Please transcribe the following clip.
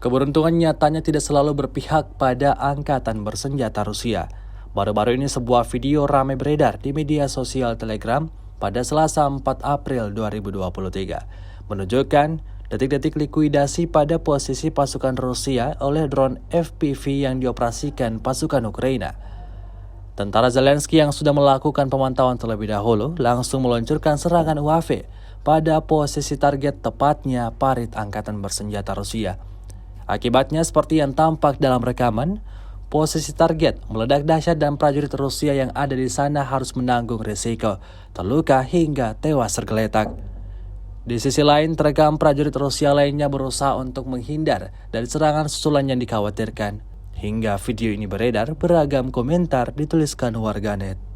Keberuntungan nyatanya tidak selalu berpihak pada angkatan bersenjata Rusia. Baru-baru ini sebuah video ramai beredar di media sosial Telegram pada Selasa 4 April 2023, menunjukkan detik-detik likuidasi pada posisi pasukan Rusia oleh drone FPV yang dioperasikan pasukan Ukraina. Tentara Zelensky yang sudah melakukan pemantauan terlebih dahulu langsung meluncurkan serangan UAV pada posisi target, tepatnya parit angkatan bersenjata Rusia. Akibatnya seperti yang tampak dalam rekaman, posisi target meledak dahsyat dan prajurit Rusia yang ada di sana harus menanggung risiko terluka hingga tewas tergeletak. Di sisi lain, terekam prajurit Rusia lainnya berusaha untuk menghindar dari serangan susulan yang dikhawatirkan. Hingga video ini beredar, beragam komentar dituliskan warganet.